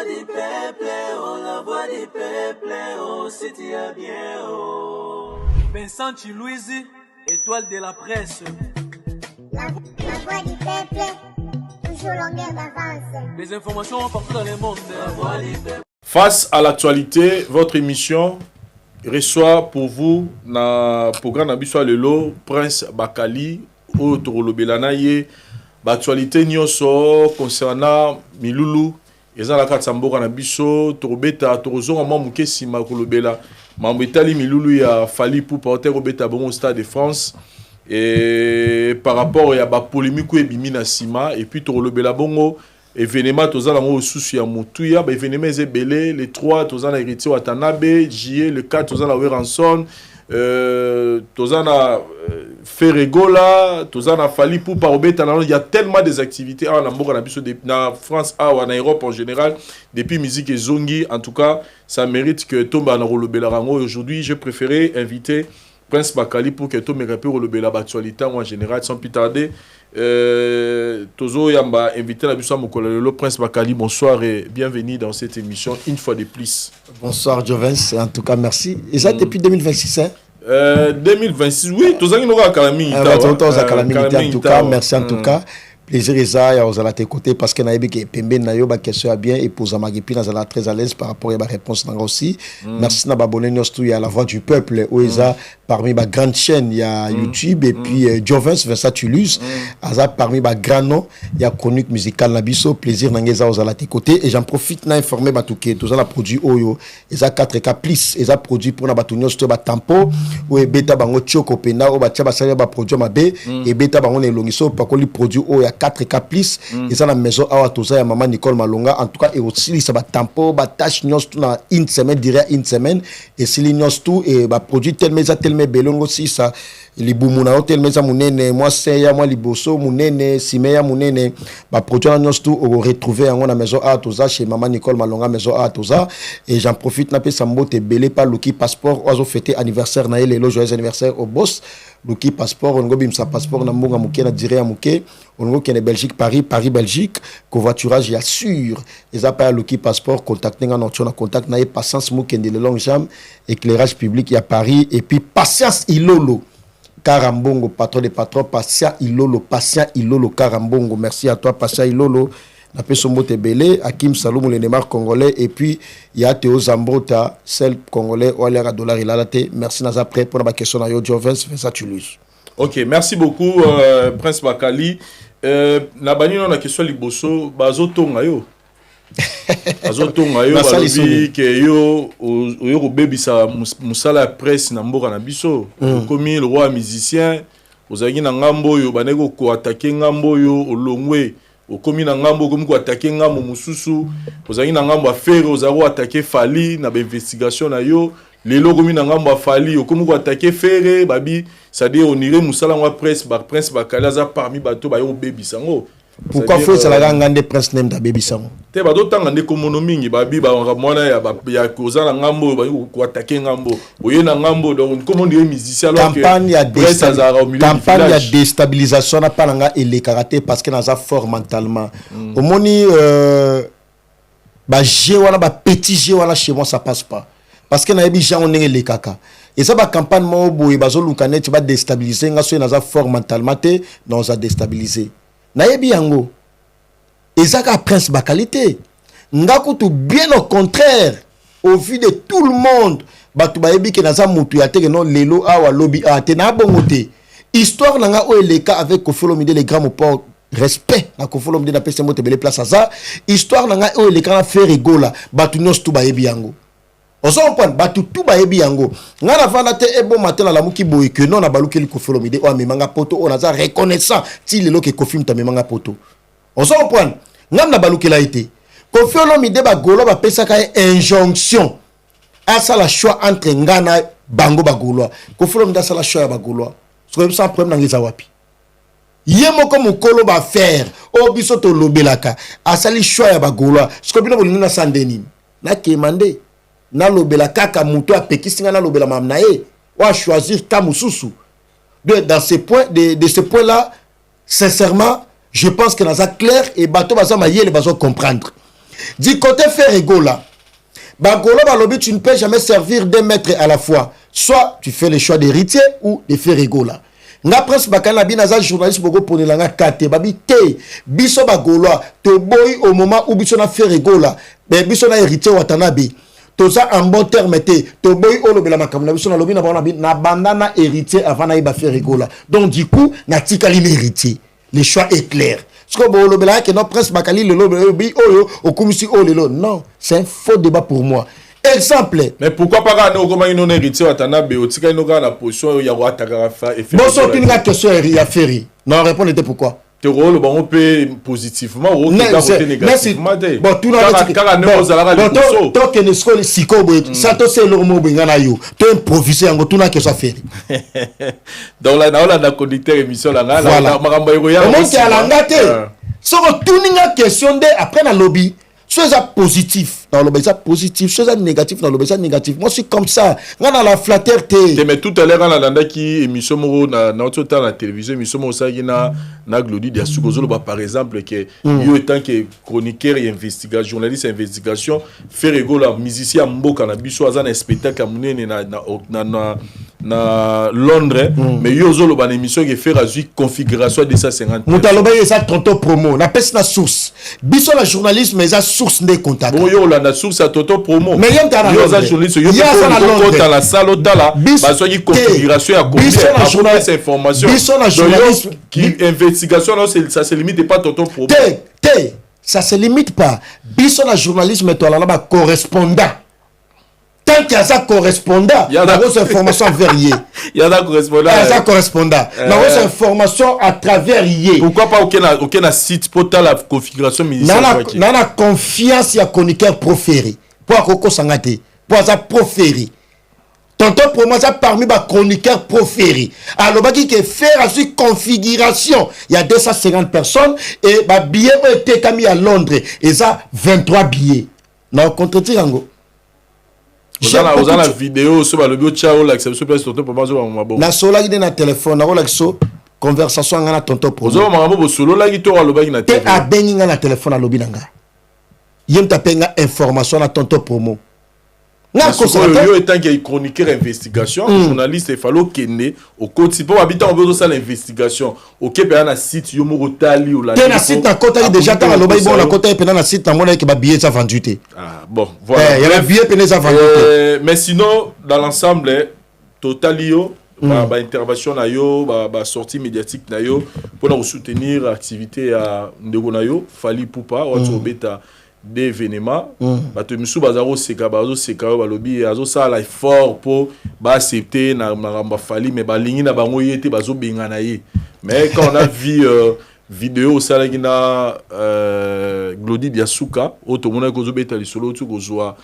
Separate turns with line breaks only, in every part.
voix du peuple, oh, la voix du peuple, oh, si tu es bien, oh. Vincent Chilouizi, étoile de la presse.
La voix du peuple, toujours longueur d'avance.
Les informations partout dans le monde. La voix du peuple.
Face à l'actualité, votre émission reçoit pour vous na programme Nabiswa Lelo Prince Bakali au Torolobelana ye l'actualité nyoso concernant Milulu ezala katsamboka na biso torobeta torozonga mamuke sima kolobela mambetali Milulu ya Fally pour porter robeta bon Stade de France et par rapport ya ba polémique ebimi na sima et puis torolobela bongo événement tozala ngo susu ya mutuya ba événement ezebele les 3 tozala héritier Watanabe JE le 4 tozala Weranson tozana Ferregola tozana Fally pour parobeta il y a tellement des activités en Amboka na biso na France en Europe en général depuis musique et zongi en tout cas ça mérite que tomba na rolobela rango aujourd'hui j'ai préféré inviter Prince Bakali pour que tout me rappelle rolobela actualité en général sans plus tarder Tozo Yamba invité la biso le Prince Bakali, bonsoir et bienvenue dans cette émission une fois de plus.
Bonsoir Jovens, en tout cas merci. Et ça depuis 2026 hein?
2026, oui, Tozo Yinoga Kalami.
En tout cas, merci en tout cas. Plaisir Eza ya ozala te côté parce que nayebi ke pembe na yo ba question bien et pour Zamagipi na zala très à l'aise par rapport à ba réponse na aussi. Merci na ba bonne tout ya la voix du peuple où Eza parmi ba grande chaîne ya YouTube et puis Jovens Vincent Tulus Aza parmi ba grand nom ya chronique musicale na biso plaisir na ngeza ozala te côté et j'en profite na informer ba touké tout ça la produit oyo Eza 4K plus Eza produit pour na ba tunyo sto ba tempo ou e beta bango choko pena o ba tia ba sala ba produit mabe et beta bango ne longiso pa ko li produit o ya 4K plus et ça la maison awa toza ya maman Nicole Malonga en tout cas et aussi ça va tempo ba tâche nyos tout na une semaine dirait une semaine et si li nyos tout et ba produit tellement belongo si ça li bumuna hotel meza munene moi c'est ya moi liboso munene simeya munene ba produit nyos tout au retrouver en na maison awa toza chez maman Nicole Malonga maison awa toza et j'en profite na pe sambote belé par Luki passeport ozo fêter anniversaire na ele joyeux anniversaire au boss Luki passeport on go bim sa passeport na mbonga muke na dire ya muke on go kene Belgique Paris Belgique covoiturage ya sûr les appels Luki passeport contacter en on contact na patience muke de long jam éclairage public ya Paris et puis patience Ilolo Karambongo patron de patron patient Ilolo Karambongo merci à toi patient Ilolo na peso mbote belé Hakim Saloum le Neymar congolais et puis il y a Théo Zambrota celle congolais ou aller à dollar il a été merci naza prêt pour la question na yo Jovens Vincent Tulus.
OK, merci beaucoup Prince Bakali. Na bani na question liboso bazotonga yo. Bazotonga yo balobi ke yo yo bebisa musala presse na mboka na biso. Komi le roi musicien ozaki na ngambo yo baneko ko attaquer ngambo yo olongwe okomi na ngambo comme ko attaquer ngambo mususu ozaki na ngambo affaire ozako attaquer Fally na ba investigation na yo lelo komi na ngambo Fally okomi ko attaquer Ferre babi c'est-à-dire on irait musala ngwa presse ba Prince Bakali aza parmi bato ba yo baby sango
pourquoi faut ça la ngande presse name da baby sango
te ba dotanga nde komono mingi babi ba mona ya koza na ngambo ba ko attaquer ngambo oye na ngambo donc comment dire musicien alors que
campagne ya déstabilisation na palanga et les karaté parce que naza fort mentalement au moni ba jé wana ba petit jé wana chez moi ça passe pas parce que na yebi gens on les kaka et ça ba campagne mo boye bazo lukanet ba déstabiliser nga so naza fort mentalement te non ça déstabiliser na yebi yango ezaka Prince Bakali nga kutu bien au contraire au vu de tout le monde batu ba yebi ke naza mutu ya te non lelo awa lobby a te na bongo te histoire nanga o eleka avec Koffi Olomide les grands port respect na Koffi Olomide na pese mote bele place ça histoire nanga o eleka na faire rigola batu nyos tu ba yebi yango ozo point batu tu ba yebi yango nga na vanda te e bon matin na lamuki boy que non na baluki li Koffi Olomide o amemanga poto o naza reconnaissant ti lelo ke Koffi mtamemanga poto ozo point ngam na baluki la été Koffi Olomide ba golo ba pesa ka injonction à ça la choix entre ngana bango ba golo Koffi Olomide ça la choix ba golo so ça problème na ngeza wapi yemo ko mukolo ba faire o biso to lobelaka asali choix ya ba golo so bino bolinga na sandeni na kemande na lobela kaka muto apekisinga na lobela mamnae wa choisir tamususu dans ce point de ce point là sincèrement je pense que dans ça clair et bateau baza mayele bazo comprendre Du côté Ferregola, Bagolo Balobi, tu ne peux jamais servir deux maîtres à la fois. Soit tu fais le choix d'héritier ou de Ferregola. Nga prince bakana binaza journaliste boko ponelanga kate babi te biso bagoloa to boy au moment où biso na Ferregola be biso na héritier watanabe to ça en bon terme te to boy o lobela makamna biso na lobi na bandana héritier avant na iba Ferregola. Donc du coup na tikali héritier. Le choix est clair. Ce que bon lobela que notre prince bakali le lobi oyo okumisi o lelo. Non, c'est un faux débat pour moi. Exemple.
Mais pourquoi pas quand on a un héritier Watanabe, on a une position où il y a un Takarafa et
bon, c'est une question à faire. Non, répondre était pourquoi.
Tu rôle on peut positivement ou négativement.
Bon, tout le monde. Tant que ne soit si comme ça, tout c'est le mot bingana yo. Tu improviser en tout n'a que ça faire.
Dans la conducteur émission là,
voilà. On monte à l'angate. Ce que tout n'a question de après la lobby. Soit ça positif dans le ça positif, soit ça négatif dans le ça négatif. Moi c'est comme ça. On a la flatteté.
Mais tout à l'heure on a dans qui émission moro na notre temps la télévision émission moro ça na Glody dia Sukozolo par exemple que yo étant que chroniqueur et investigateur journaliste investigation Ferregola musicien mboka na biso azana spectacle munene na Londres mais yo zolo ban émission qui fait azui configuration de 250.
Mutaloba ça tonto promo na pèse na source. Biso la journalisme mais ça source des contacts.
Bon yo la source à tonto promo.
Mais yo ta
journaliste yo dans la salle dala ba so qui configuration à combien à ces informations.
Biso la journaliste
qui investigation non ça se limite pas tonto promo.
Ça se limite pas. Biso la journalisme toi là ba correspondant. Tant qu'il y a ça correspondant, il y a des informations variées.
Il y a des correspondants.
Il y a ça correspondant. Il y a des informations à travers hier.
Pourquoi pas aucun site pour la configuration
ministérielle? On a confiance à chroniqueur proféré. Pour Coco Sangate. Pour ça proféré. Tonton pour moi ça parmi les chroniqueurs proférés. Alors bah qui faire à cette configuration, il y a 250 personnes et bah billets ont été mis à Londres et ça 23 billets. Non contre Tirango.
Vous avez la vidéo sur le bio ciao l'acceptation place tonton pour moi bon.
Na sola qui na téléphone na relaxo conversation ngana tonton pour.
Vous avez mambo solo la qui to aloba qui na
téléphone. Te a bengi na téléphone alobi nanga. Yem tapenga information na tonton promo. Na ko
yo étant que chroniqueur investigation, journaliste il fallait kene au quotidien pour habiter on veut ça l'investigation. OK pe na site yo mo tali ou la.
Te na site na kota déjà ta aloba bon na kota pe na site na mona que ba billet ça vendu te.
Ah bon, voilà.
Il y a billet pe ça vendu.
Mais sinon dans l'ensemble totalio ba intervention na yo ba sortie médiatique na yo pour soutenir l'activité à ndeko na yo Fally Ipupa ou beta d'événements bato misu bazaro seka balobi azo sala effort pour ba accepter na ramba Fally mais balingi na bango yete bazo bengana ye mais quand on a vu vidéo sala gina Glody Diasuka auto mona ko zo beta lisolo tu ko zoa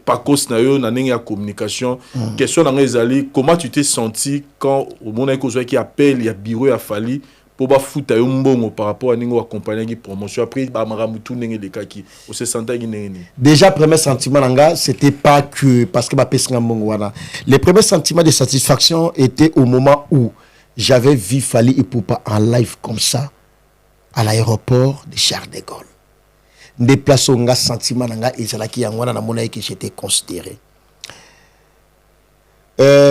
pakos na yo na ndenge ya communication question na ngezali comment tu t'es senti quand au mona ko zo qui appelle ya bureau ya Fally pour ba fouta yo mbongo par rapport à ningo accompagner qui promotion après ba maramutu ndenge de kaki o se sentait ndenge.
Déjà premier sentiment nanga c'était pas que parce que ba pesinga mbongo wana. Le premier sentiment de satisfaction était au moment où j'avais vu Fally Ipupa en live comme ça à l'aéroport de Charles de Gaulle. Déplacer nga sentiment nanga ezalaki yangwana na mona que j'étais considéré.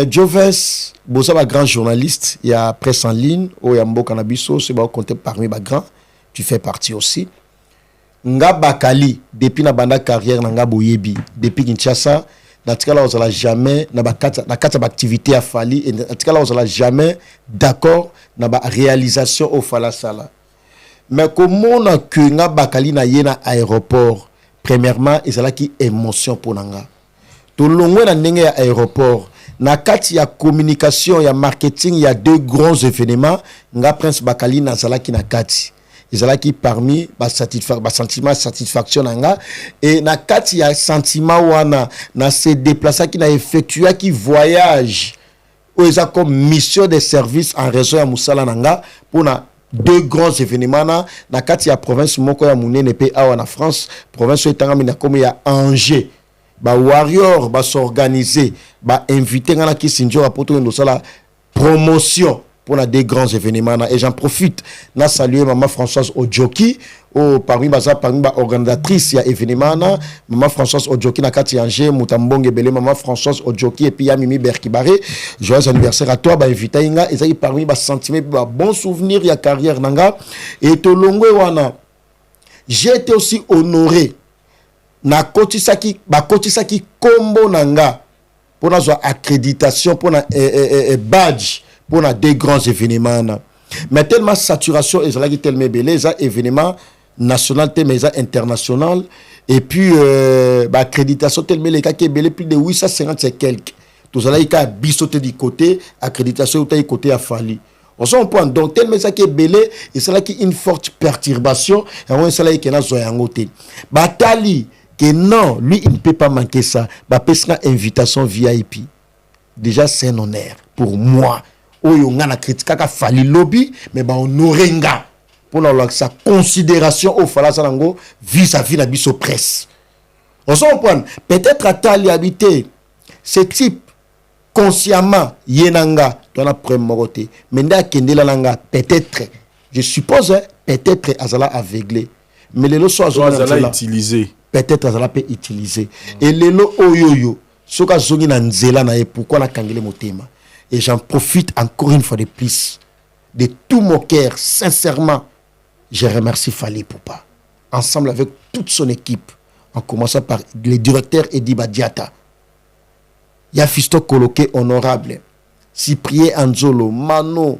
Joves, Bosa, grand journaliste, il y a presse en ligne, au Yambo Cannabiso, c'est bon, compté parmi les grands, tu fais partie aussi. Nga Bakali, depuis la bande carrière, nga Boyebi, depuis Kinshasa, dans ce cas-là, on ne jamais, dans la activité à Fally, et dans ce cas-là, on ne jamais d'accord dans la réalisation au Falasala. Mais comment on a que nga Bakali na yena aéroport, premièrement, il y a qui émotion pour nga. Tout le monde na aéroport. Na kati ya communication ya marketing il y a deux grands événements nga Prince Bakali na zalaki na kati ezalaki parmi ba sentiment satisfaction nga et na kati ya sentiment wana na se déplacer qui na effectué qui voyage ou eza comme mission de service en raison ya musala nga pour na deux grands événements na kati ya province moko ya munene pe awa na France province etanga mina comme ya Angers. Ba warrior ba s'organiser ba inviter ngana ki sinjo apoto ndo sala promotion pour des grands événements. Et j'en profite, na saluer Maman Françoise Odjoki, parmi les organisatrices il y a événements, Maman Françoise Odjoki na kati Angers, Moutambonge Belé, Maman Françoise Odjoki et puis Mimi Berkibare. Joyeux anniversaire à toi, invité inga, et ça parmi les sentiments, bon souvenir il y a carrière nanga et to longwe wana. J'ai été aussi honoré na kotisaki kombo nanga pour na accréditation pour na badge pour na des grands événements. Mais tellement saturation et ça qui tellement belé ça événement national mais ça international et puis accréditation tellement les cas qui belé plus de 850 et quelques. Tout ça là il a bisoté du côté accréditation du côté a fallu. On s'en prend donc tellement ça qui est belé et c'est là qui une forte perturbation et on ça là qui na zoyangoté. Batali que non, lui il ne peut pas manquer ça. Bah pesca invitation VIP. Déjà c'est un honneur pour moi. Oyo ngana critique ka fali lobby mais ba honorenga pour la sa considération au fala sanango vis-à-vis la biso presse. On s'en prend peut-être à tali habité ce type consciemment yenanga dans la première côté mais nda kendela langa peut-être je suppose peut-être azala aveuglé mais les lois azala
utilisé
peut-être azala peut utiliser et les lois oyoyo soka zongi na nzela na e pourquoi la kangele motema et j'en profite encore une fois de plus de tout mon cœur sincèrement je remercie Fally Ipupa ensemble avec toute son équipe en commençant par le directeur Edi Badiata. Il y a Fisto Koloke honorable, Cyprien Anzolo, Mano,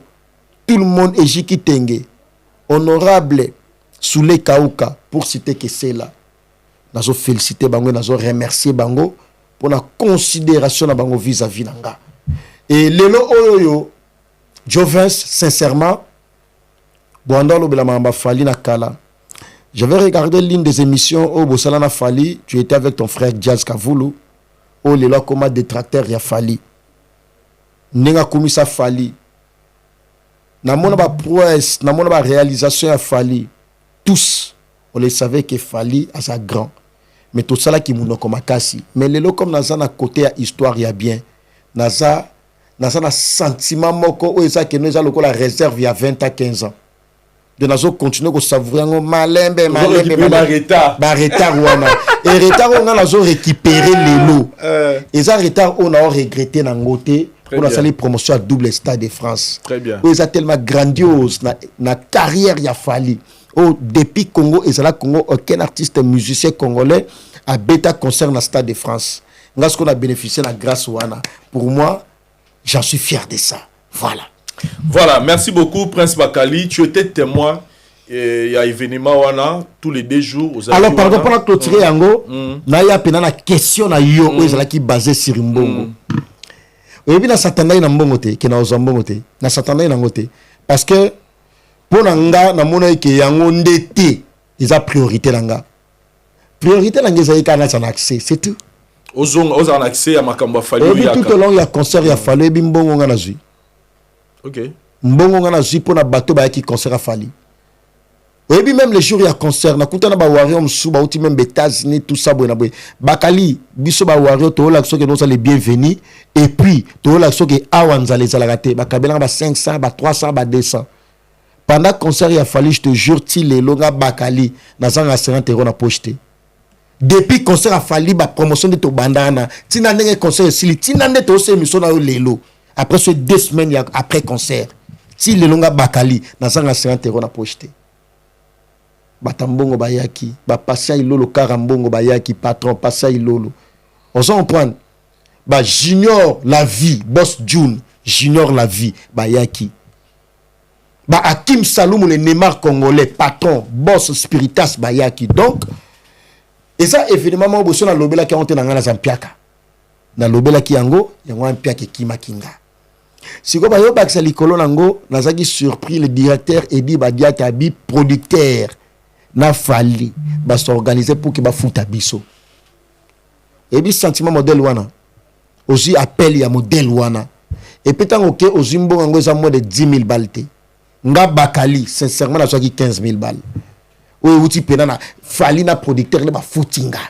tout le monde et Jiki Tenge, honorable, Soule Kauka, pour citer que c'est là. Nous avons félicité Bango, nous avons remercié Bango pour la considération de Bango vis-à-vis Nanga. Et Lelo Oyoyo, Jovens, sincèrement, Boandalo Belamamba Fally Nakala. J'avais regardé l'une des émissions au Bossalana Fally, tu étais avec ton frère Jazz Kavoulou. Oh les lois comme détracteur ya Fally nenga komisa Fally na mona ba prouesse na mona ba réalisation ya Fally tous on les savait que Fally a sa grand mais tout ça là qui muno comme makasi mais les lois comme naza na côté ya histoire ya bien naza na sentiment moko o eza que nous a la réserve il y a 20 à 15 ans de nazo continuer ko savourer ngo malembe ba retard wana et retard on a nazo récupérer les lots et ça retard on a regretté na ngoté on a sali promotion à double stade de France
très bien
o eza tellement grandiose na carrière ya Fally oh depuis Congo et ça là Congo aucun artiste musicien congolais a bêta concert na stade de France ngas qu'on a bénéficié la grâce wana pour moi j'en suis fier de ça voilà,
merci beaucoup Prince Bakali. Tu étais témoin et il y a événement wana tous les 2 jours.
Alors pardon pour la clôturer yango, na ya pena na question na yo ezala ki basé sur mbongo. Oyebi na satana na mbongo te, ke na ozambongo te, na satana na ngote parce que pour nga na mona ke yango ndete eza priorité nanga. Priorité nanga eza kana na accès, c'est tout.
Ozon accès à makambo Fally.
Oyebi tout au long ya concert ya Fally bi mbongo nga na zui.
Ok.
Mbongo ngana zui pona bateau ba qui concert à Fally. Et puis même les jours il y a concert na kuta na ba warrior msu ba uti même États-Unis tout ça boy na boy. Bakali biso ba warrior to la so que nous les bienvenus et puis to la so que awanza les alagate ba kabela ba 500 ba 300 ba 200. Pendant concert il a fallu je te jure ti les longa Bakali na zanga 50 € na pocheté. Depuis concert a Fally ba promotion de to bandana tina ndenge concert sili tina ndete to se émission na lelo. Après ce 2 semaines après concert, si le longa Bakali na zanga 50 € na pocheté. Batambongo bayaki, ba passia ilolo karambongo bayaki patron passia ilolo. On s'en prend. Ba junior la vie, boss June, junior la vie bayaki. Ba Hakim Saloum le Neymar congolais patron, boss Spiritas bayaki. Donc et ça évidemment mo bosso na lobela ki onte na ngana zampiaka. Na lobela ki yango, yango ampiaka ki makinga. Si vous avez baksa likolo nango nazaki surpris le directeur Edi Badiata bi producteur na Fally ba s'organiser pour que ba futa biso et bi sentiment modèle wana aussi appel ya modèle wana et peut-être OK aux mbongo za moins de 10 000 balles te nga Bakali sincèrement na soki 15 000 balles ou outi pena na Fally na producteur ne ba futinga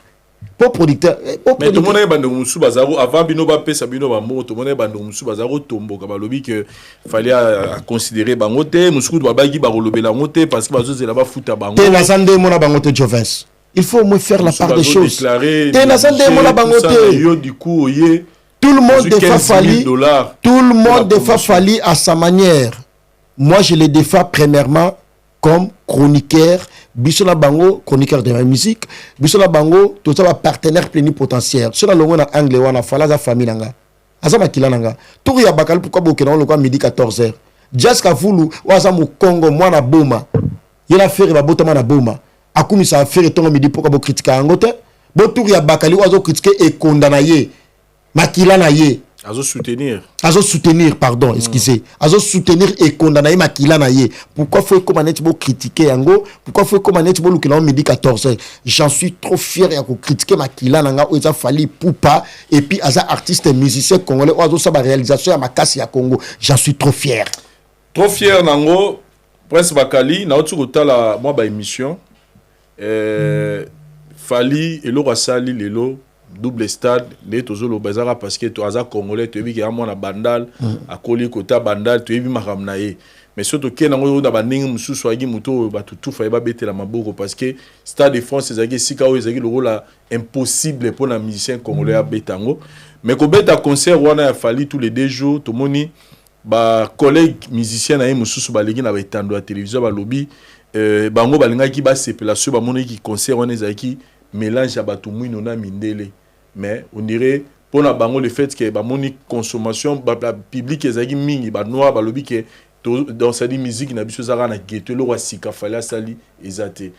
Pour producteur.
Mais tout le monde est bandé Moussou Bazaro avant Bino Bapé Sabino Bamo tout le monde est bandé Moussou Bazaro tombo kabalobi que fallait considérer bangote Moussou Babagi Barolobe la montée parce que Bazo c'est là-bas foot à bango.
T'es nazande mona bangote Jovens. Il faut au moins faire la part des choses. T'es nazande mona bangote.
Du coup oyé
tout le monde défend Fali. Tout le monde défend Fali à sa manière. Moi je le défends premièrement comme chroniqueur, Bissola Bango, chroniqueur de la musique, Bissola Bango, tout ça va partenaire plénipotentiaire. Sur la longue en anglais, on a fallu la famille nanga. Azama kilanga. Tout ya bakal pourquoi bokena on le quoi midi 14h. Jazz Kafulu, waza mu Congo moi na boma. Yena faire ba botama na boma. Akumi sa faire ton midi pourquoi bo critiquer angote. Bo tout ya bakali wazo critiquer et condamner. Makilana ye.
Azo
soutenir, pardon, excusez. Azo soutenir et condamner Makilana ye. Pourquoi faut comme anet bo critiquer yango? Pourquoi faut comme anet bo lukina midi 14h? J'en suis trop fier ya ko critiquer Makilana nga oza fali poupa et puis aza artiste et musicien congolais ozo sa ba réalisation ya makasi ya Congo. J'en suis trop fier.
Trop fier nango Prince Bakali na otu kotala moi ba émission Fali et Lora Sali lelo double stade les tozolo bazara parce que to aza congolais to bi na bandal akoli kota bandal to bi makamnaye mais surtout que nango na baningi mususu agi muto ba tutu fa ba betela maboko parce que Stade de France ezaki sika o ezaki le rôle impossible pour un musicien congolais à betango mais ko beta concert wana ya Fali tous les 2 jours to moni ba collègue musicien na mususu ba legi na ba etando ya télévision ba lobby bango balingaki ba sepelation ba moni ki concert wana ezaki mélange à batumouino na mindele mais on dirait pour la bango le fait que ba moni consommation public ezaki mingi ba noir ba lobi que dans cette musique na biso zara na ghetto lo wa sika fala sali ezate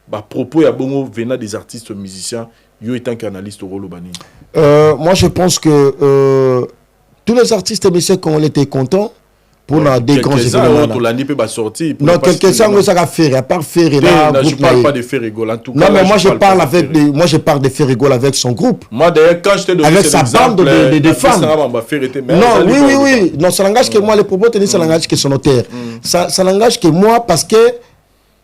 ba propos ya bongo venant des artistes musiciens yo étant qu'analyste au rôle bani.
Moi je pense que tous les artistes musiciens quand on était contents pour des grands événements. Non, quelques-uns, ça va faire, à part faire là.
Je ne parle pas de faire rigoler en tout cas.
Non, mais moi je parle de faire rigoler avec son groupe.
Moi d'ailleurs, quand je t'ai donné
avec sa bande de femmes. Non, oui. Non, ça n'engage que moi, les propos tenus, ça n'engage que son auteur. Ça n'engage que moi parce que,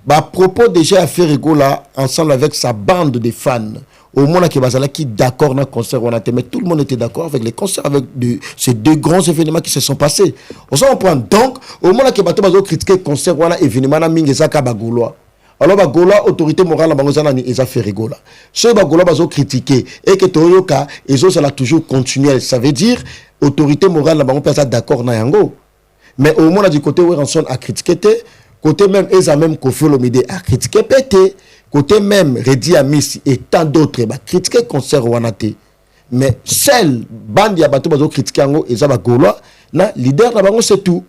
à propos déjà à faire rigoler ensemble avec sa bande de fans. Au moment qui d'accord dans le concert, mais tout le monde était d'accord avec les concerts, avec ces 2 grands événements qui se sont passés. On prend donc, au moment qui a critiqué le concert, événement, alors Bagola, autorité morale, ils ont fait rigoler. Ceux Bagola, ils ont critiqué, et que Toyoka, ils ont toujours continué. Ça veut dire, autorité morale, ils ont d'accord dans Yango. Mais au moment du côté où Ranson a critiqué, côté même, ils ont même Kofi Olomide a critiqué, pété. Côté même Redi Amissi et tant d'autres bah critiquer concert wanate mais seul bandi ya bato bazo critiquer ngo ezaba gaulois na leader na bango c'est tout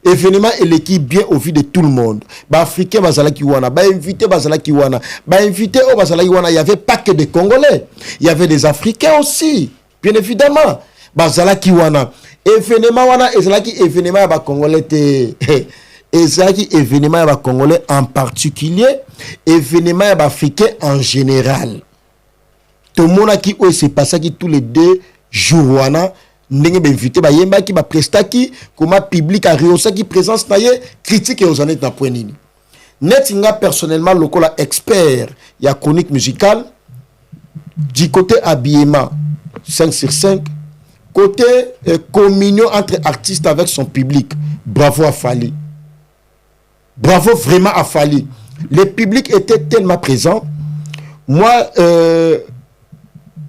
événement et l'équipe bien au vu de tout le monde ba africain bazala ki wana ba invité bazala ki wana ba invité au bazala ki wana il y avait pas que des congolais il y avait des africains aussi bien évidemment bazala ki wana événement wana ezala ki événement ba congolais te et ça qui événement à Congolais en particulier, événement à Africain en général. Tout le monde qui s'est passé qui tous les 2 jours wana n'engé invité ba yemba qui ba presta qui comment public a réussi qui présence naie critique et aux années na point nini. Netinga personnellement lokola expert ya chronique musicale du côté habillement 5 sur 5 côté communion entre artistes avec son public. Bravo à Fali. Bravo vraiment à Fali. Le public était tellement présent. Moi,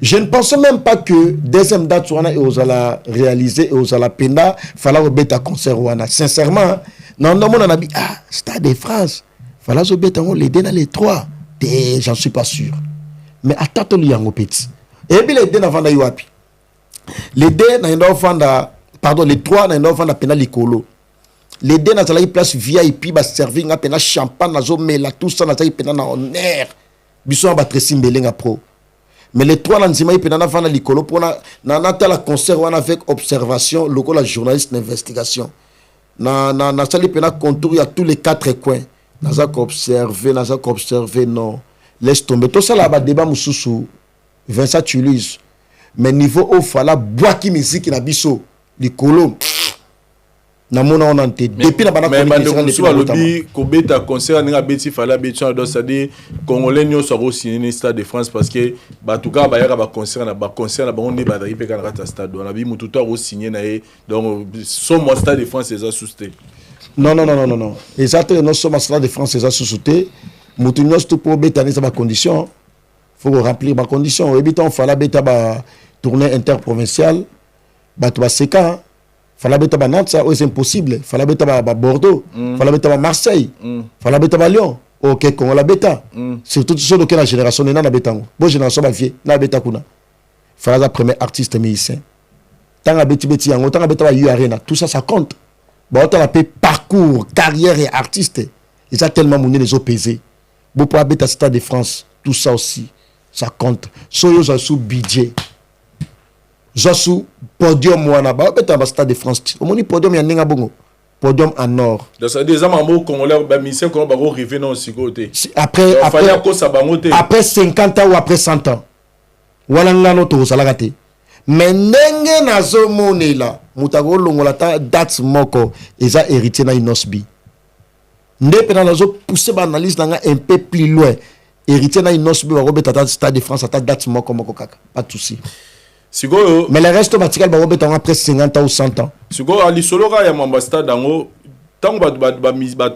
je ne pensais même pas que deuxième date et aux alla réaliser et aux alla pena fallait au bêta concert wana. Sincèrement, non on a dit Stade de France. Fallait au bêta on les deux dans les 3. J'en suis pas sûr. Mais attends le yango petit. Et puis les deux n'avant da yuapi. Les deux n'a fanda pardon les 3 n'a fanda pena likolo. Les deux dans la place VIP ba servir nga pena champagne na zo mela tout ça na za pena na honneur biso ba tresi mbelenga pro mais les 3 na nzima pena na fana likolo pona na tala concert wana avec observation lokola journaliste d'investigation na sali pena contour ya tous les 4 coins na za observer non laisse tomber tout ça là ba débat mususu Vincent Toulouse mais niveau au fala bois qui musique na biso likolo namona on ante depuis la bana
communication lobby kobeta concert nga beti fala beti on doit dire congolais nyo so signer Stade de France parce que batuka ba yaka ba concert na bango ba dali pe kana ta stade on a bi mutu to signer na donc somo Stade de France les a sousté
non exactement non somo Stade de France les a sousté mutu nyo tout pour beta ni sa ba condition faut remplir ba condition et biton fala beta ba tournée interprovinciale batu ba seka fala beta ba Nantes ça c'est impossible fala beta ba Bordeaux fala beta ba Marseille fala beta ba Lyon OK Congo la beta surtout ceux de la génération na betango bo génération ba vie na beta kuna fala la premier artiste musicien tanga beti yango tanga beta ba U Arena tout ça compte ba autant la parcours carrière et artiste ils ont tellement monné les opposés bo pour beta Stade de France tout ça aussi ça compte soyo za sous budget Josu podium wana ba beta Stade de France au moni podium ya ninga bongo podium en or
donc ça des amamo congolais ba misien ko ba ko river non si côté
après 50 ans ou après 100 ans wala ngano to salaka te mais ndenge nazo monela mutako longola ta date moko eza héritier na Inosbi nde pena nazo pousser ba analyse nanga un peu plus loin héritier na Inosbi ba ko beta Stade de France ta date moko kaka pas de souci. Mais le reste matinal ba robeta après 50 ans ou 100 ans.
Sigo ali solo ga ya mambasta dango tant ba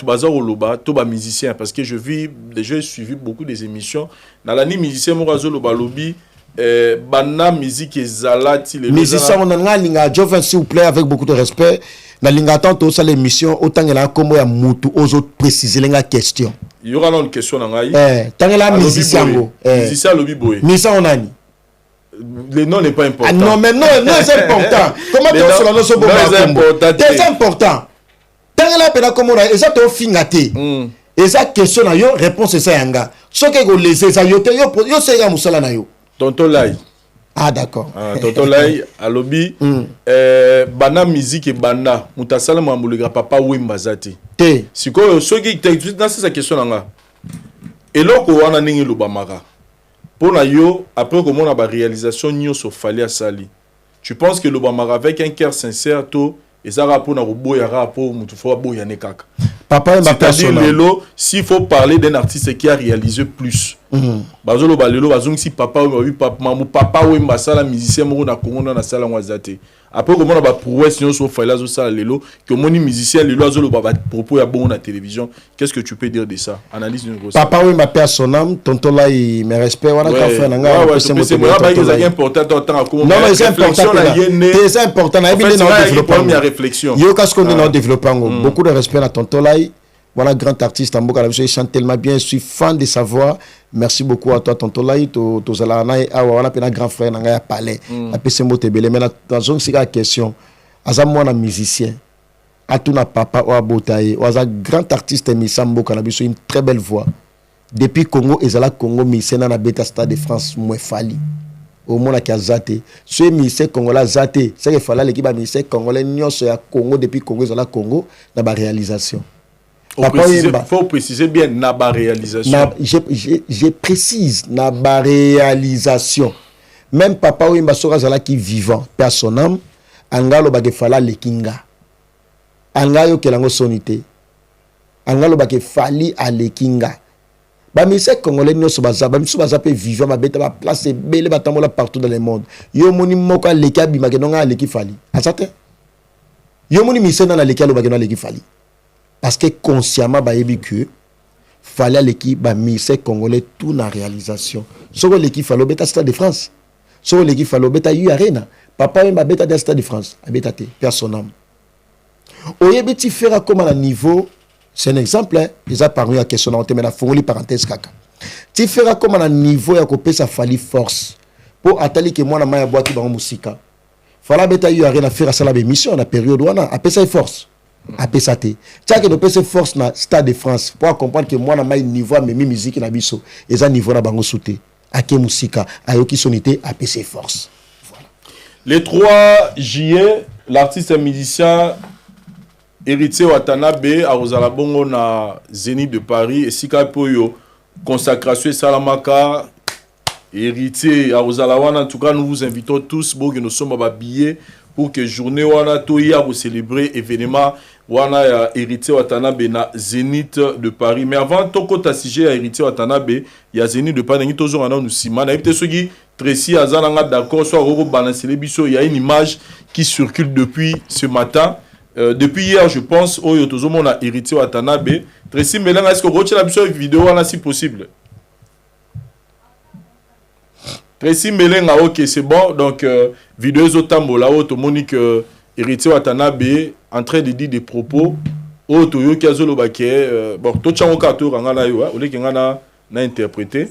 bazaro loba to ba musicien parce que j'ai suivi beaucoup des émissions dans la ni musicien mo razo loba lobby bana musique ezalati les
musiciens on nga linga Joven s'il vous plaît avec beaucoup de respect na linga tanto ça l'émission autant que la combo ya mutu ozo préciser la question.
Il y aura une question na ngai.
Tant que la musicien
musicien lobby boy.
Musicien on ani
le nom n'est pas important.
Ah non, mais non, c'est important. Comment tu as sur la notion c'est important. Tant que la peine comme on a, et ça te fingaté. Et ça question na yo, réponse ça yanga. Ce que vous laissez ça yo c'est ga musala na yo.
Tonton Lai.
Ah d'accord.
Tonton Lai à lobby bana musique et bana mutasala mamuluga papa Wemba zati.
Te.
Siko so qui dans cette question nga. Eloko wana ningi lubamaka. Pour yo, après comment on a la réalisation nyoso fallait à sali. Tu penses que le Bamara avec un cœur sincère tout et ça rapport na robo ya rapport mutu fo boya ne kaka.
Papa ma
personne. Lelo s'il faut parler d'un artiste qui a réalisé plus. Bazolo balelo bazong si papa oui papa oui mbasala musicien mo na Congo na sala ngwazate. Après comment on a prouesse nyoso fallait zo sala lelo que moni musicien lelo azolo ba propos ya bon na télévision. Qu'est-ce que tu peux dire de ça? Analyse une grosse.
Papa oui ma personne tonton là il me respect wana ka fa nanga
c'est important tant comme
non mais c'est important c'est important na bien dans développement
la réflexion
yo qu'est-ce qu'on est dans développement beaucoup de respect à tonton là voilà grand artiste en Boka il chante tellement bien je suis fan de sa voix merci beaucoup à toi tonton là to zalana awa wana pena grand frère nanga ya palais la pese motebele mais dans une question aza mwana musicien atuna papa o abotaye o aza grand artiste misambo kana biso une très belle voix depuis Congo ezala Congo misena na beta Stade de France mo fali au monde qui a zaté ce misé congolais zaté c'est que fallait l'équipe a misé congolais nyoso ya Congo depuis Congo ezala Congo na ba réalisation.
Faut préciser bien na ba réalisation.
Je précise na ba réalisation. Même papa Wemba Sora zala qui vivant personne âme angalo ba ke fala lekinga. Angayo kelango sonité. Angalo ba ke fali a lekinga. Ba mise congolais nyoso baza ba miso baza pe vivant ba beta ba place belé ba tamola partout dans le monde. Yo moni moko leki abima ke nonga leki fali. Asate. Yo moni mise na leki alo ba ke na leki fali. Parce que consciemment ba yebi que fallait l'équipe ba mise congolais tout na réalisation. Soko l'équipe fallait beta Stade de France. Soko l'équipe fallait beta U Arena. Papa m'a beta de Stade de France. A beta te personne. Oyebi ti fera comme à niveau. C'est un exemple, hein. Ils ont parlé à question, on te met la fongoli parenthèse kaka. Tu feras comme à niveau, ya kopé ça fallait force. Pour attali que moi, na maya boîte dans musika. Fala beta yu arena faire ça la mission, na période où on a, appelé ça force. Appelé ça te. Tiens que nous ça force na Stade de France. Pour comprendre que moi, na maya niveau, mais mi musique na biso. Et ça niveau na bango souté. Ake musika, ayoki sonité, appelé ça force.
Voilà. Le 3 juillet, l'artiste musicien Héritier Watanabe a Rosala Bongo na Zénith de Paris et Sika Poyo consacration Salamaka Héritier à Rosala Wana. En tout cas nous vous invitons tous pour que nous sommes habillés pour que journée wana toya pour célébrer événement wana ya héritier Watanabe na Zénith de Paris. Mais avant toko ta sujet ya héritier Watanabe ya Zénith de Paris ngi tozo na nous sima na ebite soki Tracy azalanga d'accord soit roko balancer les biso, il y a une image qui circule depuis ce matin. Depuis hier, je pense, Oyo Tozomo a hérité Watanabe. Tracy Melenga, est-ce que vous retirez la vidéo là si possible? Tracy Melenga, ok, c'est bon. Donc, vidéo Zotambo là, où Monique hérité Watanabe en train de dire des propos. Oyo Toyo Kiazolo Baké. Bon, tout le monde a interprété.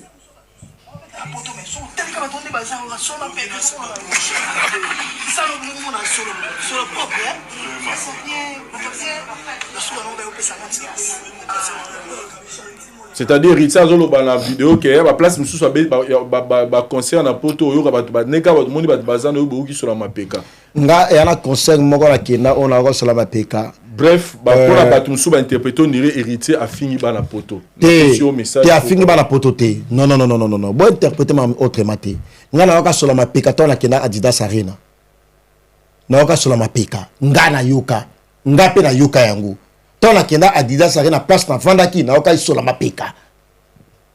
C'est-à-dire Ritsa Zolo dans la vidéo qui est la place nous soit ba concert na poto yo ba neka ba monde ba bazana yo bo ki sur la mapeka
nga ya na concert moko la kenda on a sur la mapeka.
Bref ba pona ba tout sous ba interpréter on dirait héritier a fini ba na poto
te a fini ba na poto te non bon interpréter ma autrement te nga na ka sur la mapeka to na kenda Adidas Arena na ka sur la mapeka nga na yoka nga pe na yoka yangu to na kenda Adidas Arena place na vandaki na ka sur la mapeka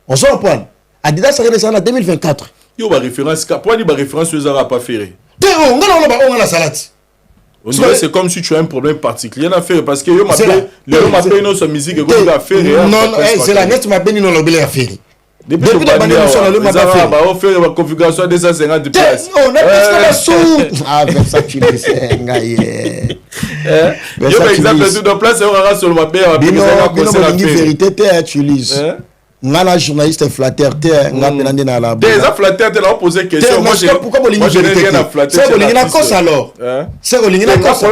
on se reprend Adidas Arena c'est en 2024
yo ba référence pour dire ba référence aux arabes pas ferré
te on nga la salade.
C'est comme si tu as un problème particulier à faire parce que yo m'appelle notre musique que à faire
non c'est la net m'a béni non l'obélé à faire depuis le bandit sur le m'a fait
on fait la configuration de 250 places
on a presque la sous ah ça tu le sais ngaye
yo par exemple tout de place on aura sur le map
bino vérité tu lises ngana journaliste flatteur te ngapena ndina la
des flatteur te la poser question moi
pourquoi bolingi vérité c'est bolingi na cause alors c'est bolingi na cause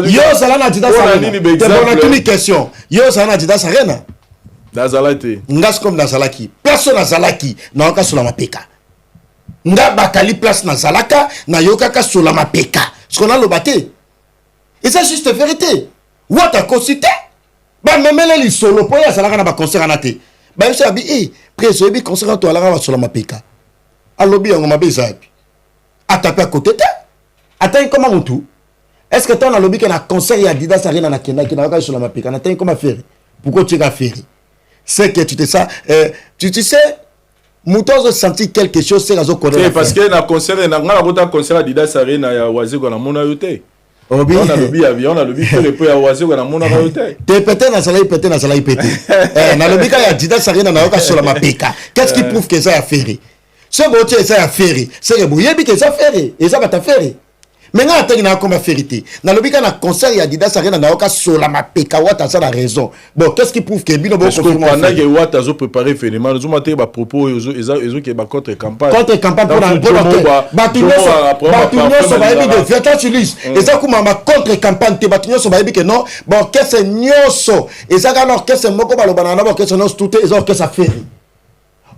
yo sala na Adidas Arena te bona tuni question yo sala na Adidas Arena
Nazalate
ngas comme Nazalaki personne Nazalaki na oka sur la mapeka nga bakali place na Zalaka na yoka ka sur la mapeka ce qu'on a le batté et c'est juste vérité what a consulté ba memele li solo po ya Zalaka na ba concert anate ba yose abi preso bi concert to ala ba sur la mapeka alobi yango mabe zabi atape à côté te atteint comment mutu est-ce que ton alobi que na concert ya Adidas Arena na kenda ki na yoka sur la mapeka na atteint comment faire pourquoi tu vas faire c'est que tu te sais tu sais Mouton senti quelque chose c'est raison connaître
c'est parce que na concert na ngala bota concert Adidas Arena ya wazego na mona yote on a le billet avion on a le billet le peu ya wazego na mona yote
te pété na salai pété na le billet ya Adidas Arena na yoka sur la mapeka qu'est-ce qui prouve que ça a fait ce botier ça a fait c'est que boyebi que ça fait et ça va ta faire mais nga atengi na comme vérité na lobika na concert ya Adidas Arena na oka sur la mapeka wata ça la raison bon qu'est-ce qui prouve que bino bon
confirmer pendant que wata zo préparer événement nous monter ba propos ezo qui ba contre campagne
pour batunyo so ba ebi de viens tu lis et ça kuma ma contre campagne te batunyo so ba ebi que non bon qu'est-ce nyoso et ça alors qu'est-ce moko ba lobana na bon qu'est-ce non tout et ça qu'est-ce ça fait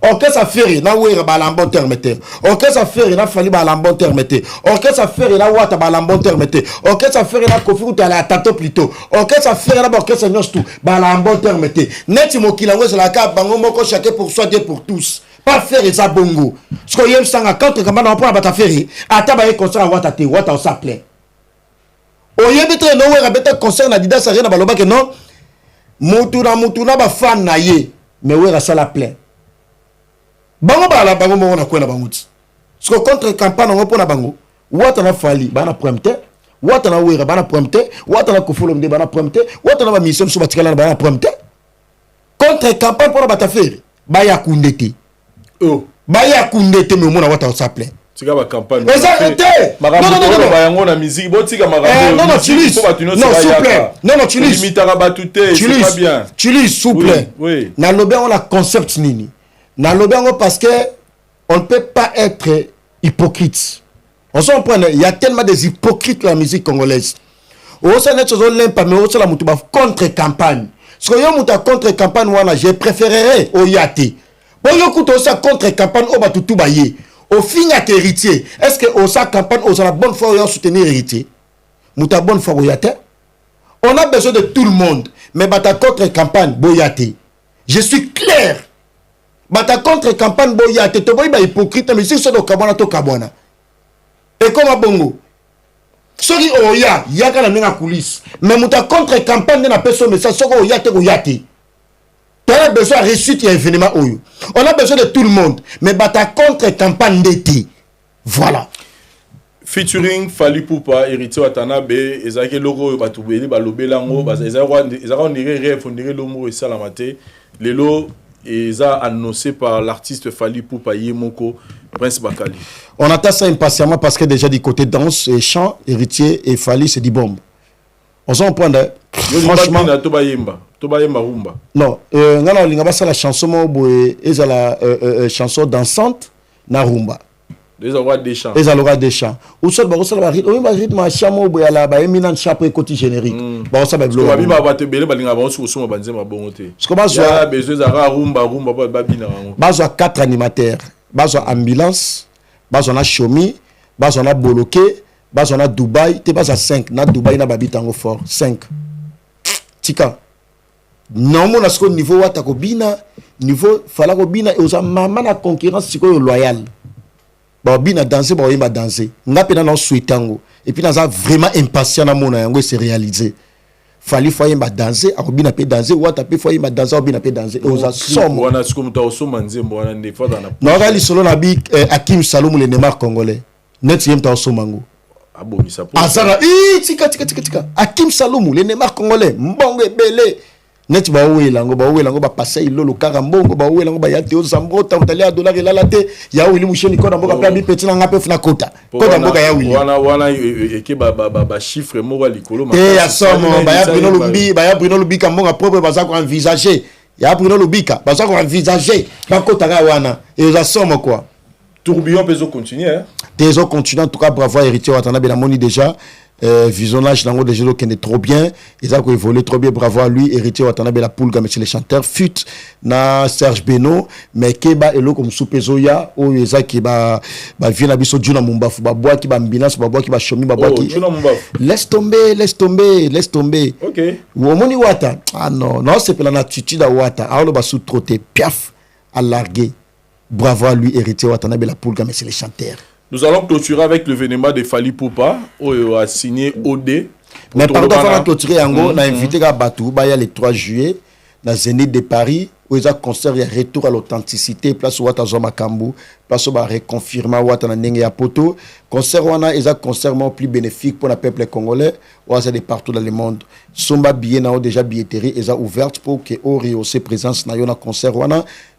ok ça fait na wera ba lambon terme te ok ça fait na fali ba lambon terme te ok ça fait na wata ba lambon terme te ok ça fait na kofu ta la tato plutôt ok ça fait na ok ça nyos tout ba lambon terme te net mokila ngo la ka bango moko chacun pour soi Dieu pour tous pas faire ça bongo ce que yem sanga contre kamba na pour ba ta faire ata ba e concert wata te wata ça plaît o yebitre no wera beta concert na Adidas Arena ba loba que non mutu na ba fan na ye mais wera ça la plaît bango bala bango mo na kwela banguti ce contre campagne ngo pona bango wata na fali bana prompte wata na wera bana prompte wata na kofolo mde bana prompte wata na ba mission so batikala bana prompte contre campagne pona batafere baya kundete baya kundete me mona wata s'appelle
tika ba campagne
non
bayango na musique botika makambo
non tu lis non souple non tu lis
limitara batuté c'est pas bien
tu lis souple
oui
na lobe on la concept nini na lobango parce que on ne peut pas être hypocrite. On s'en prend, il y a tellement des hypocrites dans la musique congolaise. Au sein de chose l'impa mais au sein la mutuba contre campagne. Ce que yo muta contre campagne wana je préférerais au yate. Bon yo kuto ça contre campagne au batutu baye. Au fin à héritier. Est-ce que au sa campagne au la bonne foi yo soutenir héritier? Muta bonne foi au yate. On a besoin de tout le monde mais bata contre campagne boyate. Je suis clair. Bata contre campagne boya te to boy ba hypocrite mais c'est ça do kabona to kabona et comme bongo soki oya yaka na nenga coulisse mais muta contre campagne na personne message soko oya te oyate. On a besoin de réussite et événement. On a besoin de tout le monde. Mais bata contre campagne d'été. Voilà.
Featuring Fally Poupa, héritier Watanabe, ezaki logo batubeli balobelango, ezaka on dirait rêve, on dirait l'homo et salamate. Lelo eza annoncé par l'artiste Fally Poupa Yemoko, Prince Bakali. On
attend ça impatiemment parce que déjà du côté danse et chant, héritier et Fally c'est du bombe. On s'en prend de franchement
rumba.
Non, ngana linga basa la chanson mo boye ezala chanson dansante na rumba.
Les aura des chants.
Les aura des chants. Ou soit ba sala ba rythme chamo boye la ba eminent chapre côté générique. Ba ça ba blo.
Ba biba ba te bele ba linga ba so so banze ma bonté.
Ce que ba so
ya besoin za rumba ba bina ngo.
Ba so 4 animateurs. Ba so ambulance, ba so na chomi, ba so na boloké, ba so na Dubaï, te ba so 5 na Dubaï na babi tango fort 5. Tika. Non, mon asko niveau wata ko bina, niveau fala ko bina et osa mama na concurrence siko loyal. Ba bina danser, ba yima danser. Ngape na souhaitango. Et puis na vraiment impatient na mona yango se réaliser. Fali foyer ma danser, a bina pe danser, wata pe foyer ma danser, bina pe danser. Et osa somme.
Wana siko muta osoma nzembo wana ne fa na.
Non, gali solo na bi Hakim Saloum le Neymar congolais. Net yem ta osomango.
Abomisa po.
Azara, tika. Hakim Saloum le Neymar congolais. Mbongo ebele. Net ba welango ba passer ilolo karambongo ba welango ba yate o zambrota utalia dollar elalate ya wili musheni kona mboka pa bi petit nga pe funa kota mboka ya wili
wana eke ba chiffre mo likolo
ma ya somo ba ya Bruno Lubika mbonga propre baza ko envisager ya Bruno Lubika baza ko envisager ba kota ga wana et za somo quoi
tourbillon peso continuer
tezo continue en tout cas bravo héritier Watanabe na moni déjà visionnage nango déjà qui est trop bien ils ont évolué trop bien bravo à lui héritier Watanabe la poule comme les chanteurs fut na Serge Beno mais keba elo comme soupezoya o ezaki ba vient biso djuna mumbafu ba bois qui ba mbinance ba bois qui ba chomi ba bois qui laisse tomber
OK
womoni wata non c'est pour la attitude à wata alors ba sous trotter piaf à larguer bravo à lui héritier Watanabe la poule comme les chanteurs.
Nous allons clôturer avec le vénémat de Fally Poupa, où il a signé OD.
Mais pardon, on va clôturer en gros, on a invité à Batou, le 3 juillet, dans Zénith de Paris, où il y a un concert, il y a retour à l'authenticité, place où il y a Makambu, place où il y a reconfirmé où il y a Poto. Concert, il y a un concert plus bénéfique pour le peuple congolais, où il y a des partout dans le monde. Somba billet déjà billetterie, il y a ouverte pour que Ori aussi présence dans le concert.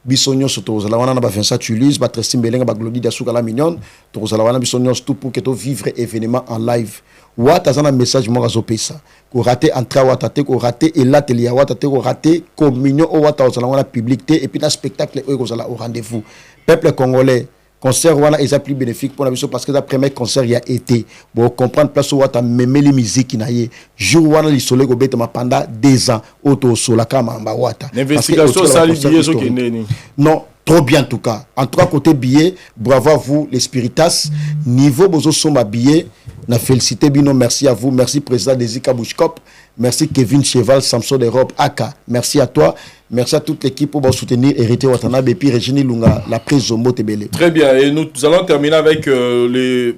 Bisonyo soto zala wana na ba Vincent Tulise ba Tressim Belenga ba Glody Dasuka la mignonne to zala wana bisonyo tout pour que to vivre événement en live wata zana message mo razo pesa ko rater entrée wata te ko rater et l'atelier wata te ko rater communion o wata zala wana publicité et puis na spectacle ko zala au rendez-vous peuple congolais concert wana est plus bénéfique pour la mission parce que le premier concert il a été bon comprendre place où ta même les musiques na yé jour wana li soleil ko beta pendant 2 ans auto sola kama mba wata
l'investigation ça li billet zo keneni
non trop bien en tout cas côté billet bravo à vous les spiritas niveau bozo somba billet na félicité bino merci à vous merci président Desika Bouchkop merci Kevin Cheval Samson d'Europe Aka merci à toi. Merci à toute l'équipe pour soutenir Héritier Watanabe et puis Régine Lunga, la prise au mot Tebele.
Très bien, et nous allons terminer avec le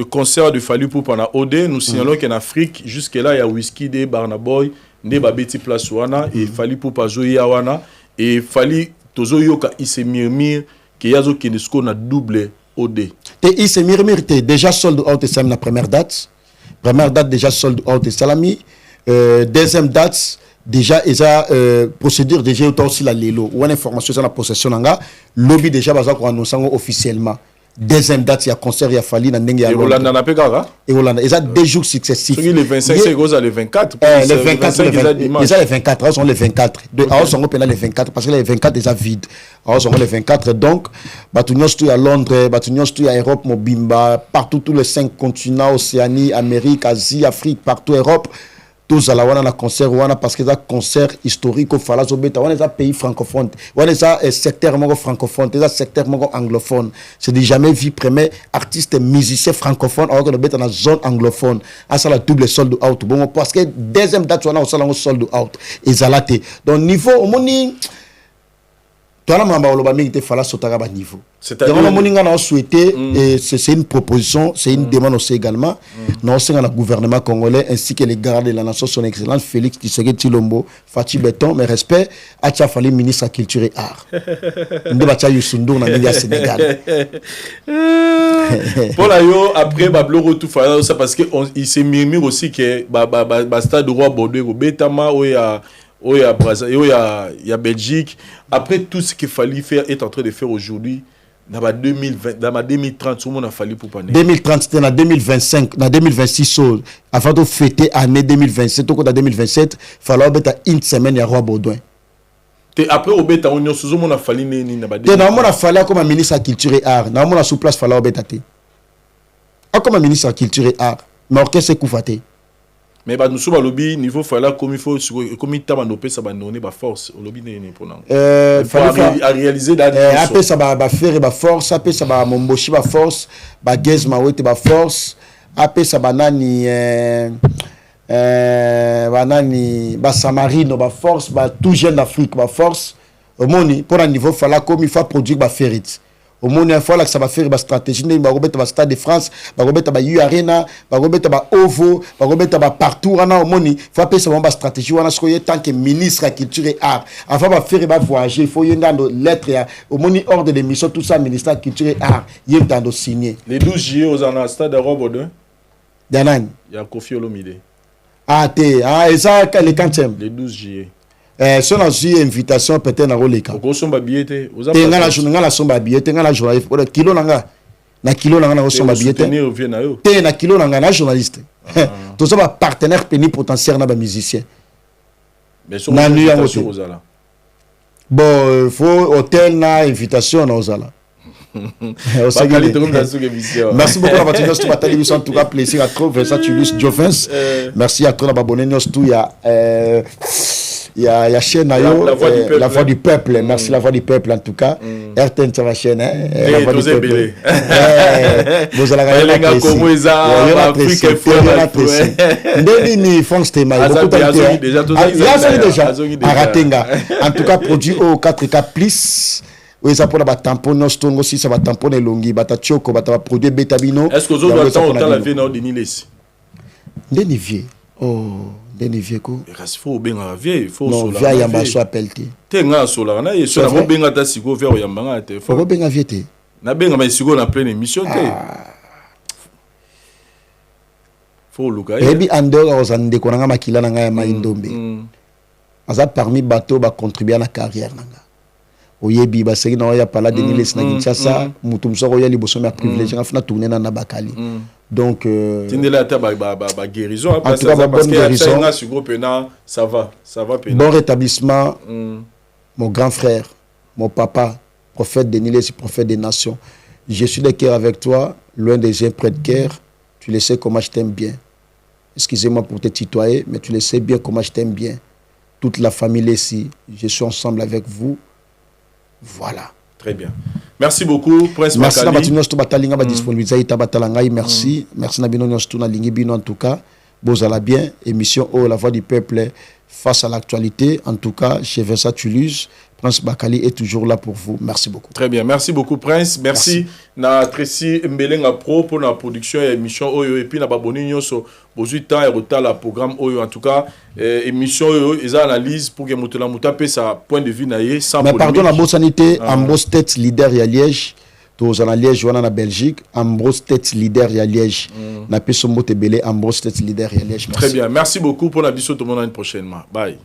concert de Fally Poupa pendant OD. Nous signalons qu'en Afrique, jusque-là, il y a Whisky de Barnaboy, ne Babeti Place Wana, et Fally Poupa Zoya Wana, et Fally Tozoyoka Isse Mirmir, qui y a zo Kenesko na double OD.
Te Isse Mirmir, te déjà sold out et la première date. Première date déjà sold out et salami. Deuxième date, déjà ils ont procédure déjà autant aussi la lelo ou une information sur la possession nanga lobby déjà baza ko annoncer officiellement deuxième date il y a concert il y a Fally na ndenge ya
Rolanda na pekara
et Rolanda ils ont 2 jours successifs
les 25 c'est goza les 24
les 24 ils ont les 24 sont les 24 de alors sont pendant les 24 parce que les 24 déjà vide alors sont les 24 donc batunions tout à Londres batunions tout à Europe mobimba partout tous les 5 continents Océanie Amérique Asie Afrique partout Europe tous à la wana na concert wana parce que ça concert historique au falazo beta wana ça pays francophone wana ça secteur mongo francophone ça secteur mongo anglophone c'est dit jamais vu premier artiste musicien francophone alors que le beta dans zone anglophone à ça la double sold out bon parce que deuxième date wana au salon sold out et zalaté donc niveau au moni C'est-à-dire c'est une proposition, c'est une demande aussi également. Nous sommes le gouvernement congolais ainsi que les gardes de la nation, son excellence Félix Tshisekedi Tshilombo, Fatih Beton, mais respect à Tchafali, ministre de la Culture et Art. Nous avons eu Sundour dans le Sénégal.
Pour après, Bablo retour ça parce qu'il s'est murmure aussi que Stade de Roi Bordeaux, Betama, il y a Belgique. Après tout ce qu'il fallait faire est en train de faire aujourd'hui. Dans 2030, tout le monde a fallu pour parler.
2030, c'était en 2025, en 2026, avant de fêter l'année 2027, au cours de 2027, il fallait être une semaine à Roi Baudouin.
Après, au Béta, on a fallu.
On a fallu comme ministre de la Culture et Art. On a sous place, il fallait au Béta. Comme ministre de la Culture et Art. Mais orchestre est coufaté.
Mais nous sommes au lobby, niveau fala comme il faut, comme il t'a manopé, ça va donner ma force. Au lobby, n'est pas à réaliser la
après, ça va faire ma force. Après, ça va m'embocher ma force. Ma guise, ma ouette, ma force. Après, ça va nani. Ba Samarino, ma force. Ba tout jeune d'Afrique, ma force. Au monde, pour un niveau, fala comme il faut produire ma ferrite. Au monde, il faut que ça va faire une stratégie. Il va remettre le Stade de France, il va remettre le U-Arena, il va remettre le OVO, il va remettre partout. Au monde, il faut faire une stratégie. Tant que ministre de la Culture et Art, avant de faire un voyage, il faut y avoir une lettre. Au monde, hors de l'émission, tout ça, ministre de la Culture et Art, il y a un signé.
Les 12 juillet, au Stade de Roi Bordeaux, il y a Kofi Olomide.
Et ça, les 40e.
Les 12 juillet.
Si on a eu invitation, peut-être dans le cas.
Vous avez billet.
Vous avez la billet. Kilo na kilo na somba billet. Na kilo na journaliste. Tout ça va partenaire plénipotentiaire na ba musicien.
Mais sur invitation aux ala.
Bon, faut hôtel na invitation na ozala. Merci beaucoup à votre émission. En tout cas, plaisir à trouver ça. Tu lis Jovens. Merci à toi d'abonner nous tout. Il y a chaîne la voix du peuple. Merci la voix du peuple en tout cas. RTN ça va chaîne la voix du peuple. Vous allez regarder la presse. Ndeni France Tema. Déjà Aratenga. En tout cas produit au 4K plus. Oui, ça pour la tampon stongo si ça va tamponner longi bata choko bata produit betabino.
Est-ce que vous avez autant la vie dans Deniles?
Denivier. Oh. Il
faut bien la vie, il faut
non, via yamba so appelté.
Tenga sola na yeso na benga ta siko vers yamba te.
Faut benga viete.
Na benga ma siko na pleine émission te. Faut luka.
Ebi andora ozande konanga makila na nga ya maindombe. Aza parmi bateau ba contribuer à la carrière nanga. Oyebi ba seki na ya pala Deniles na Kinshasa, mutum so ya liboso me privilège afina tourner na Bakali. Donc
guérison
en tout cas bonne guérison.
Ça va
bon rétablissement. Mon grand frère, mon papa, prophète Deniles, prophète des nations. Je suis de cœur avec toi, loin des gens près de cœur. Tu le sais comment je t'aime bien. Excusez-moi pour te tutoyer, mais tu le sais bien comment je t'aime bien. Toute la famille ici, je suis ensemble avec vous. Voilà.
Très bien. Merci beaucoup, Prince Bakali.
Merci. Merci en tout cas. Bozala bien. Émission La Voix du Peuple face à l'actualité. En tout cas, chez Vincent Tuluse, Prince Bakali est toujours là pour vous. Merci beaucoup.
Très bien. Merci beaucoup, Prince. Merci. Na Tracy Mbelenga Pro pour la production et émission Oyo. Et puis, na baboni nyoso. Bozu temps et retard la programme Oyo. En tout cas, émission Oyo, ils analysent pour que Moutela Moutapé sa point de vue naïe sans
mais pardon, la bonne sanité, Ambros tête leader à Liège. Tous en Liège, on en Belgique. Ambros tête leader à Liège. Na Pesombo Tebele, Ambros tête leader à Liège.
Très bien. Merci beaucoup pour la bisous. Tout le monde à une prochaine. Bye.